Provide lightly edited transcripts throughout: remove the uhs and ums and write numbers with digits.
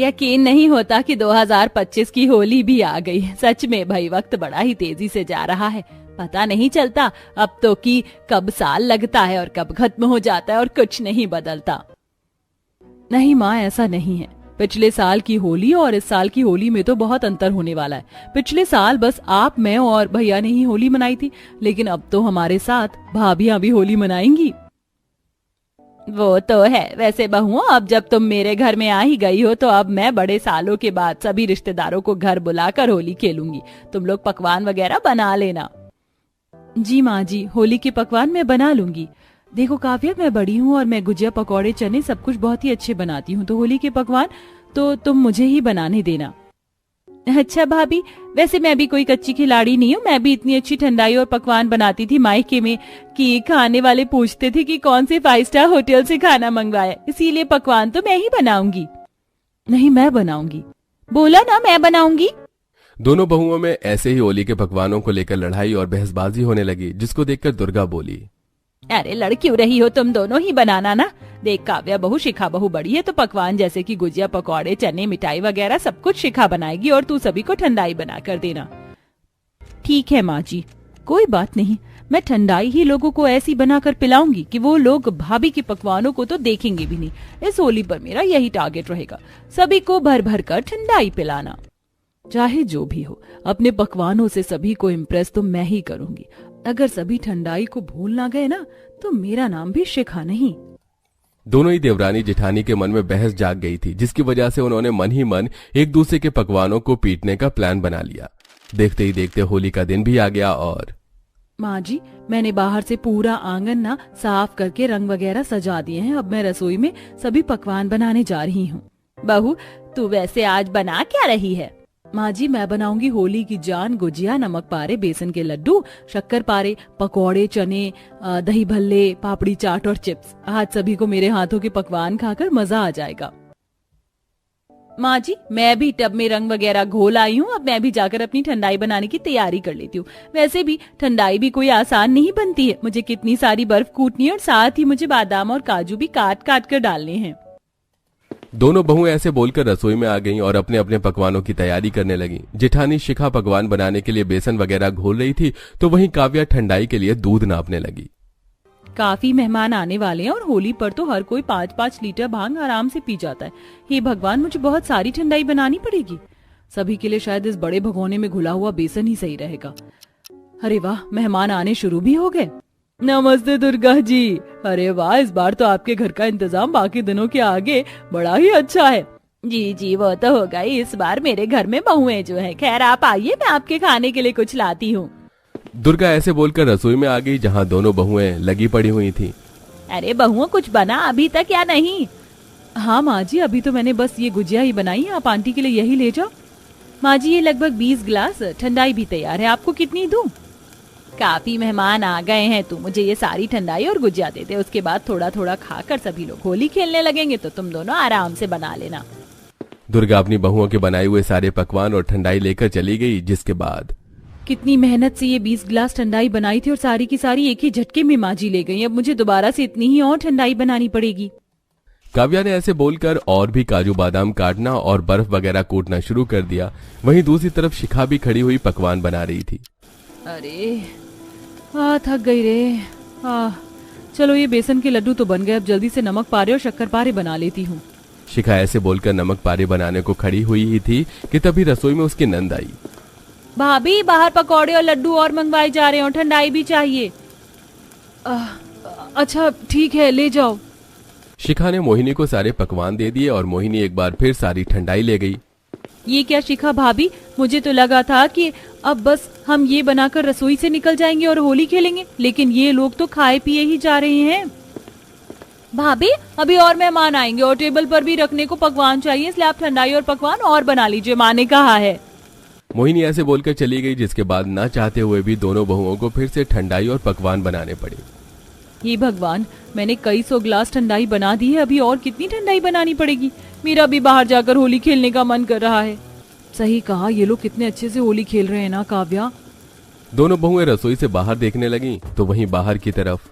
यकीन नहीं होता कि 2025 की होली भी आ गई। सच में भाई, वक्त बड़ा ही तेजी से जा रहा है। पता नहीं चलता अब तो कि कब साल लगता है और कब खत्म हो जाता है और कुछ नहीं बदलता। नहीं माँ, ऐसा नहीं है। पिछले साल की होली और इस साल की होली में तो बहुत अंतर होने वाला है। पिछले साल बस आप, मैं और भैया ने ही होली मनाई थी, लेकिन अब तो हमारे साथ भाभियां भी होली मनाएंगी। वो तो है। वैसे बहुओं, अब जब तुम मेरे घर में आ ही गई हो तो अब मैं बड़े सालों के बाद सभी रिश्तेदारों को घर बुलाकर होली खेलूंगी। तुम लोग पकवान वगैरह बना लेना। जी माँ जी, होली के पकवान मैं बना लूंगी। देखो काव्या, मैं बड़ी हूँ और मैं गुजिया, पकौड़े, चने सब कुछ बहुत ही अच्छे बनाती हूँ, तो होली के पकवान तो तुम मुझे ही बनाने देना। अच्छा भाभी, वैसे मैं भी कोई कच्ची खिलाड़ी नहीं हूँ। मैं भी इतनी अच्छी ठंडाई और पकवान बनाती थी मायके में कि खाने वाले पूछते थे कि कौन से 5 स्टार होटल से खाना मंगवाया, इसीलिए पकवान तो मैं ही बनाऊंगी। नहीं, मैं बनाऊंगी। बोला ना, मैं बनाऊंगी। दोनों बहुओं में ऐसे ही होली के पकवानों को लेकर लड़ाई और बहसबाजी होने लगी, जिसको देखकर दुर्गा बोली, अरे लड़ क्यों रही हो, तुम दोनों ही बनाना ना। देख काव्या बहू, शिखा बहू बड़ी है तो पकवान जैसे कि गुजिया, पकौड़े, चने, मिठाई वगैरह सब कुछ शिखा बनाएगी और तू सभी को ठंडाई बना कर देना। ठीक है माँ जी, कोई बात नहीं। मैं ठंडाई ही लोगों को ऐसी बनाकर पिलाऊंगी कि वो लोग भाभी के पकवानों को तो देखेंगे भी नहीं। इस होली पर मेरा यही टारगेट रहेगा, सभी को भर भर कर ठंडाई पिलाना। चाहे जो भी हो, अपने पकवानों से सभी को इम्प्रेस तो मैं ही करूंगी। अगर सभी ठंडाई को भूल ना गए ना तो मेरा नाम भी शिखा नहीं। दोनों ही देवरानी जेठानी के मन में बहस जाग गई थी, जिसकी वजह से उन्होंने मन ही मन एक दूसरे के पकवानों को पीटने का प्लान बना लिया। देखते ही देखते होली का दिन भी आ गया और माँ जी, मैंने बाहर से पूरा आंगन ना साफ करके रंग वगैरह सजा दिए हैं। अब मैं रसोई में सभी पकवान बनाने जा रही हूँ। बहू, तू वैसे आज बना क्या रही है? माँ जी, मैं बनाऊंगी होली की जान, गुजिया, नमक पारे, बेसन के लड्डू, शक्कर पारे, पकौड़े, चने, दही भल्ले, पापड़ी चाट और चिप्स। आज सभी को मेरे हाथों के पकवान खाकर मजा आ जाएगा। माँ जी, मैं भी टब में रंग वगैरह घोल आई हूँ। अब मैं भी जाकर अपनी ठंडाई बनाने की तैयारी कर लेती हूँ। वैसे भी ठंडाई भी कोई आसान नहीं बनती है। मुझे कितनी सारी बर्फ कूटनी है और साथ ही मुझे बादाम और काजू भी काट काट कर डालने हैं। दोनों बहुएं ऐसे बोलकर रसोई में आ गईं और अपने अपने पकवानों की तैयारी करने लगीं। जेठानी शिखा पकवान बनाने के लिए बेसन वगैरह घोल रही थी, तो वहीं काव्या ठंडाई के लिए दूध नापने लगी। काफी मेहमान आने वाले हैं और होली पर तो हर कोई 5-5 लीटर भांग आराम से पी जाता है। हे भगवान, मुझे बहुत सारी ठंडाई बनानी पड़ेगी। सभी के लिए शायद इस बड़े भगोने में घुला हुआ बेसन ही सही रहेगा। अरे वाह, मेहमान आने शुरू भी हो गए। नमस्ते दुर्गा जी। अरे वाह, इस बार तो आपके घर का इंतजाम बाकी दिनों के आगे बड़ा ही अच्छा है। जी जी, वो तो होगा ही। इस बार मेरे घर में बहुएं जो है। खैर आप आइए, मैं आपके खाने के लिए कुछ लाती हूँ। दुर्गा ऐसे बोलकर रसोई में आ गई, जहाँ दोनों बहुएं लगी पड़ी हुई थी। अरे बहुओं, कुछ बना अभी तक या नहीं? हाँ माँ जी, अभी तो मैंने बस ये गुजिया ही बनाई है। आप आंटी के लिए यही ले जाओ। माँ जी, ये लगभग 20 गिलास ठंडाई भी तैयार है। आपको कितनी दूं? काफी मेहमान आ गए हैं, तू मुझे ये सारी ठंडाई और गुजिया दे दे। उसके बाद थोड़ा थोड़ा खाकर सभी लोग होली खेलने लगेंगे, तो तुम दोनों आराम से बना लेना। दुर्गा अपनी बहुओं के बनाए हुए सारे पकवान और ठंडाई लेकर चली गई, जिसके बाद कितनी मेहनत से ये 20 गिलास ठंडाई बनाई थी और सारी की सारी एक ही झटके में माँ जी ले गई। अब मुझे दोबारा से इतनी ही और ठंडाई बनानी पड़ेगी। काव्या ने ऐसे बोलकर और भी काजू बादाम काटना और बर्फ वगैरह कूटना शुरू कर दिया। वहीं दूसरी तरफ शिखा भी खड़ी हुई पकवान बना रही थी। अरे थक गई रे। चलो, ये बेसन के लड्डू तो बन गए। अब जल्दी से नमक पारे और शक्कर पारे बना लेती हूँ। शिखा ऐसे बोलकर नमक पारे बनाने को खड़ी हुई ही थी कि तभी रसोई में उसकी नंद आई। भाभी, बाहर पकौड़े और लड्डू और मंगवाए जा रहे हैं और ठंडाई भी चाहिए। अच्छा ठीक है, ले जाओ। शिखा ने मोहिनी को सारे पकवान दे दिए और मोहिनी एक बार फिर सारी ठंडाई ले गई। ये क्या शिखा भाभी, मुझे तो लगा था कि अब बस हम ये बनाकर रसोई से निकल जाएंगे और होली खेलेंगे, लेकिन ये लोग तो खाए पिए ही जा रहे हैं। भाभी, अभी और मेहमान आएंगे और टेबल पर भी रखने को पकवान चाहिए, इसलिए आप ठंडाई और पकवान और बना लीजिए, माँ ने कहा है। मोहिनी ऐसे बोलकर चली गई, जिसके बाद न चाहते हुए भी दोनों बहुओं को फिर से ठंडाई और पकवान बनाने पड़े। हे भगवान, मैंने कई 100 गिलास ठंडाई बना दी है, अभी और कितनी ठंडाई बनानी पड़ेगी। मेरा भी बाहर जाकर होली खेलने का मन कर रहा है। सही कहा, ये लोग कितने अच्छे से होली खेल रहे हैं ना काव्या। दोनों बहुएं रसोई से बाहर देखने लगीं, तो वहीं बाहर की तरफ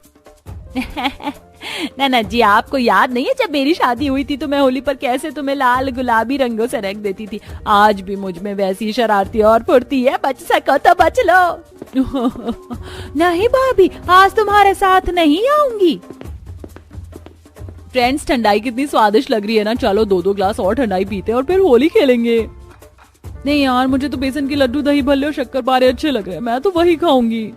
ना जी, आपको याद नहीं है जब मेरी शादी हुई थी तो मैं होली पर कैसे तुम्हें लाल गुलाबी रंगों से रंग देती थी। आज भी मुझ में वैसी शरारती और फुर्ती है, बच सको तो बच लो। नहीं भाभी, आज तुम्हारे साथ नहीं आऊंगी। फ्रेंड्स, ठंडाई कितनी स्वादिष्ट लग रही है ना। चलो 2-2 ग्लास और ठंडाई पीते हैं और फिर होली खेलेंगे। नहीं यार, मुझे तो बेसन के लड्डू, दही भल्ले और शक्करपारे अच्छे लग रहे हैं, मैं तो वही खाऊंगी।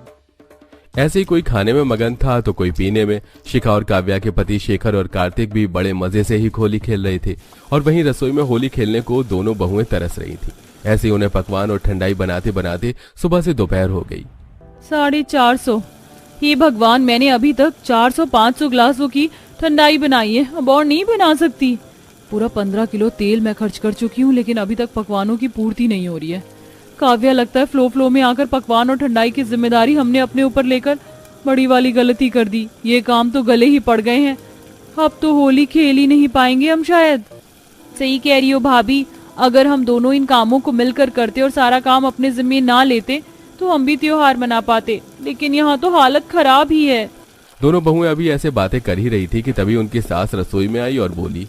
ऐसे ही कोई खाने में मगन था तो कोई पीने में। शिखा और काव्या के पति शेखर और कार्तिक भी बड़े मजे से ही होली खेल रहे थे और वहीं रसोई में होली खेलने को दोनों बहुएं तरस रही थी। ऐसे ही उन्हें पकवान और ठंडाई बनाते बनाते सुबह से दोपहर हो गई। 450। हे भगवान, मैंने अभी तक 400-500 ग्लासों की ठंडाई बनाई है, अब और नहीं बना सकती। पूरा 15 किलो तेल मैं खर्च कर चुकी हूँ, लेकिन अभी तक पकवानों की पूर्ति नहीं हो रही है। काव्या, लगता है फ्लो में आकर पकवान और ठंडाई की जिम्मेदारी हमने अपने ऊपर लेकर बड़ी वाली गलती कर दी। ये काम तो गले ही पड़ गए हैं, अब तो होली खेल ही नहीं पाएंगे हम शायद। सही कह रही हो भाभी, अगर हम दोनों इन कामों को मिलकर करते और सारा काम अपने जिम्मे ना लेते तो हम भी त्योहार मना पाते, लेकिन यहाँ तो हालत खराब ही है। दोनों बहुएं अभी ऐसे बातें कर ही रही थी कि तभी उनकी सास रसोई में आई और बोली,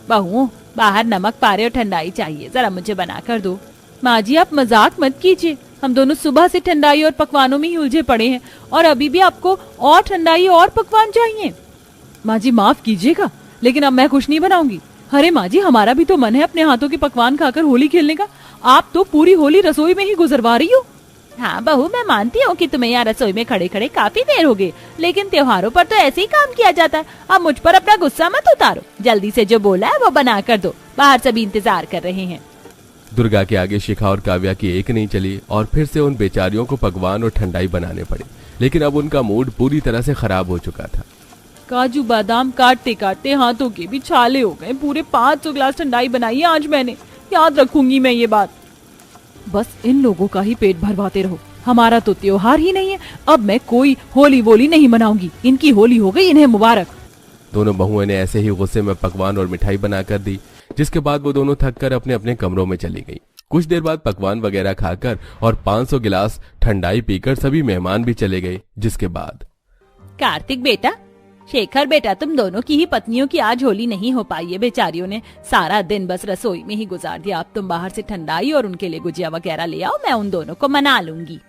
बहुओं, बाहर नमक पारे और ठंडाई चाहिए, जरा मुझे बना कर दो। माँ जी, आप मजाक मत कीजिए, हम दोनों सुबह से ठंडाई और पकवानों में ही उलझे पड़े हैं और अभी भी आपको और ठंडाई और पकवान चाहिए। माँ जी माफ कीजिएगा, लेकिन अब मैं कुछ नहीं बनाऊंगी। अरे माँ जी, हमारा भी तो मन है अपने हाथों के पकवान खाकर होली खेलने का। आप तो पूरी होली रसोई में ही गुजरवा रही हो। हाँ बहू, मैं मानती हूँ कि तुम्हें यहाँ रसोई में खड़े खड़े काफी देर हो गई, लेकिन त्योहारों पर तो ऐसे ही काम किया जाता है। अब मुझ पर अपना गुस्सा मत उतारो, जल्दी से जो बोला है वो बना कर दो, बाहर सभी इंतजार कर रहे हैं। दुर्गा के आगे शिखा और काव्या की एक नहीं चली और फिर से उन बेचारियों को पकवान और ठंडाई बनाने पड़े, लेकिन अब उनका मूड पूरी तरह से खराब हो चुका था। काजू बादाम काटते काटते हाथों के भी छाले हो गए। पूरे 500 ग्लास ठंडाई बनाई है आज मैंने, याद रखूंगी मैं ये बात। बस इन लोगों का ही पेट भरवाते रहो, हमारा तो त्योहार ही नहीं है। अब मैं कोई होली वोली नहीं मनाऊंगी, इनकी होली हो गई, इन्हें मुबारक। दोनों बहुओं ने ऐसे ही गुस्से में पकवान और मिठाई बना कर दी, जिसके बाद वो दोनों थक कर अपने अपने कमरों में चली गई। कुछ देर बाद पकवान वगैरह खाकर और 500 गिलास ठंडाई पीकर सभी मेहमान भी चले गए। जिसके बाद कार्तिक बेटा, शेखर बेटा, तुम दोनों की ही पत्नियों की आज होली नहीं हो पाई है। बेचारियों ने सारा दिन बस रसोई में ही गुजार दिया। अब तुम बाहर से ठंडाई और उनके लिए गुजिया वगैरह ले आओ, मैं उन दोनों को मना लूंगी।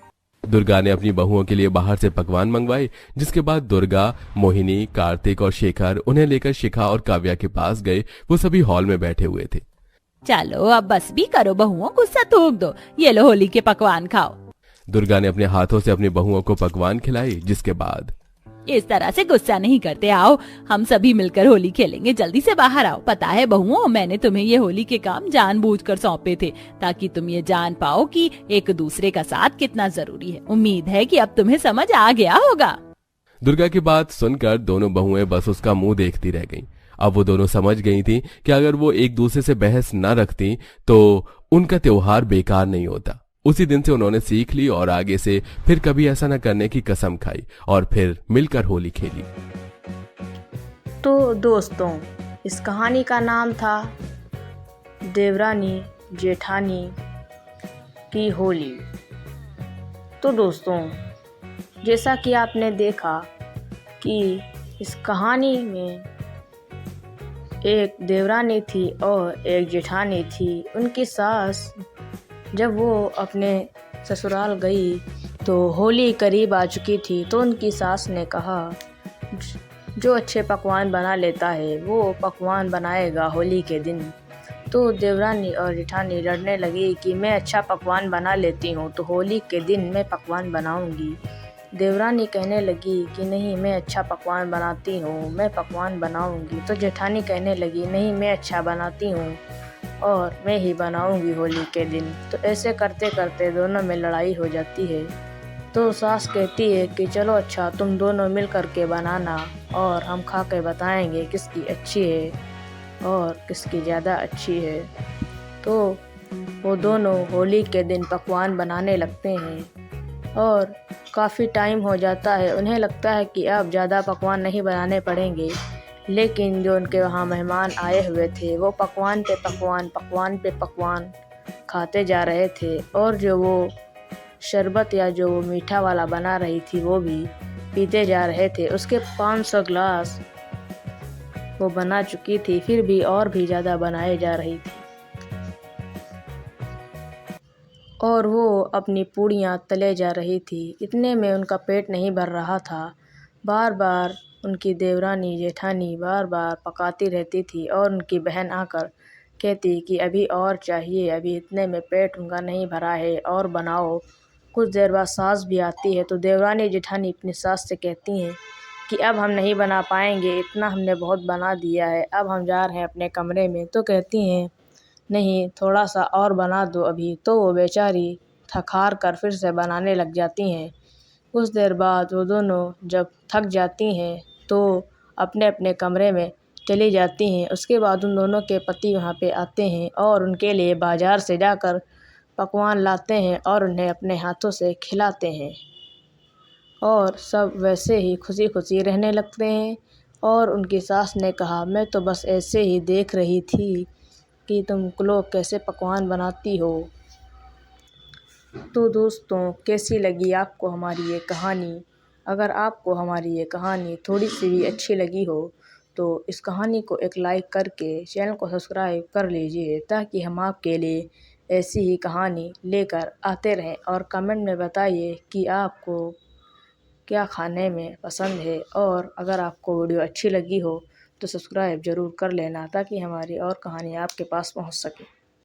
दुर्गा ने अपनी बहुओं के लिए बाहर से पकवान मंगवाए। जिसके बाद दुर्गा, मोहिनी, कार्तिक और शेखर उन्हें लेकर शिखा और काव्या के पास गए। वो सभी हॉल में बैठे हुए थे। चलो अब बस भी करो बहुओं, गुस्सा थूक दो, ये लो होली के पकवान खाओ। दुर्गा ने अपने हाथों से अपनी बहुओं को पकवान खिलाए। जिसके बाद इस तरह से गुस्सा नहीं करते, आओ हम सभी मिलकर होली खेलेंगे, जल्दी से बाहर आओ। पता है बहुओं, मैंने तुम्हें ये होली के काम जानबूझकर सौंपे थे ताकि तुम ये जान पाओ कि एक दूसरे का साथ कितना जरूरी है। उम्मीद है कि अब तुम्हें समझ आ गया होगा। दुर्गा की बात सुनकर दोनों बहुएं बस उसका मुंह देखती रह गईं। अब वो दोनों समझ गई थी कि अगर वो एक दूसरे से बहस न रखती तो उनका त्योहार बेकार नहीं होता। उसी दिन से उन्होंने सीख ली और आगे से फिर कभी ऐसा न करने की कसम खाई और फिर मिलकर होली खेली। तो दोस्तों, इस कहानी का नाम था देवरानी जेठानी की होली। तो दोस्तों, जैसा कि आपने देखा कि इस कहानी में एक देवरानी थी और एक जेठानी थी। उनकी सास जब वो अपने ससुराल गई तो होली करीब आ चुकी थी, तो उनकी सास ने कहा जो अच्छे पकवान बना लेता है वो पकवान बनाएगा होली के दिन। तो देवरानी और जेठानी लड़ने लगी कि मैं अच्छा पकवान बना लेती हूँ तो होली के दिन मैं पकवान बनाऊँगी। देवरानी कहने लगी कि नहीं, मैं अच्छा पकवान बनाती हूँ, मैं पकवान बनाऊँगी। तो जेठानी कहने लगी नहीं, मैं अच्छा बनाती हूँ और मैं ही बनाऊंगी होली के दिन। तो ऐसे करते करते दोनों में लड़ाई हो जाती है। तो सास कहती है कि चलो अच्छा, तुम दोनों मिल कर के बनाना और हम खा के बताएंगे किसकी अच्छी है और किसकी ज़्यादा अच्छी है। तो वो दोनों होली के दिन पकवान बनाने लगते हैं और काफ़ी टाइम हो जाता है। उन्हें लगता है कि अब ज़्यादा पकवान नहीं बनाने पड़ेंगे, लेकिन जो उनके वहाँ मेहमान आए हुए थे वो पकवान पे पकवान खाते जा रहे थे और जो वो शरबत या जो वो मीठा वाला बना रही थी वो भी पीते जा रहे थे। उसके 500 ग्लास वो बना चुकी थी, फिर भी और भी ज़्यादा बनाए जा रही थी और वो अपनी पूड़ियाँ तले जा रही थी। इतने में उनका पेट नहीं भर रहा था। बार बार उनकी देवरानी जेठानी बार बार पकाती रहती थी और उनकी बहन आकर कहती कि अभी और चाहिए, अभी इतने में पेट उनका नहीं भरा है और बनाओ। कुछ देर बाद सास भी आती है तो देवरानी जेठानी अपनी सास से कहती हैं कि अब हम नहीं बना पाएंगे, इतना हमने बहुत बना दिया है, अब हम जा रहे हैं अपने कमरे में। तो कहती हैं नहीं, थोड़ा सा और बना दो अभी। तो वो बेचारी थक हार कर फिर से बनाने लग जाती हैं। कुछ देर बाद वो दोनों जब थक जाती हैं तो अपने अपने कमरे में चली जाती हैं। उसके बाद उन दोनों के पति वहाँ पे आते हैं और उनके लिए बाज़ार से जाकर पकवान लाते हैं और उन्हें अपने हाथों से खिलाते हैं और सब वैसे ही खुशी खुशी रहने लगते हैं। और उनकी सास ने कहा, मैं तो बस ऐसे ही देख रही थी कि तुम लोग कैसे पकवान बनाती हो। तो दोस्तों, कैसी लगी आपको हमारी ये कहानी? अगर आपको हमारी ये कहानी थोड़ी सी भी अच्छी लगी हो तो इस कहानी को एक लाइक करके चैनल को सब्सक्राइब कर लीजिए, ताकि हम आपके लिए ऐसी ही कहानी लेकर आते रहें। और कमेंट में बताइए कि आपको क्या खाने में पसंद है। और अगर आपको वीडियो अच्छी लगी हो तो सब्सक्राइब ज़रूर कर लेना, ताकि हमारी और कहानी आपके पास पहुंच सके।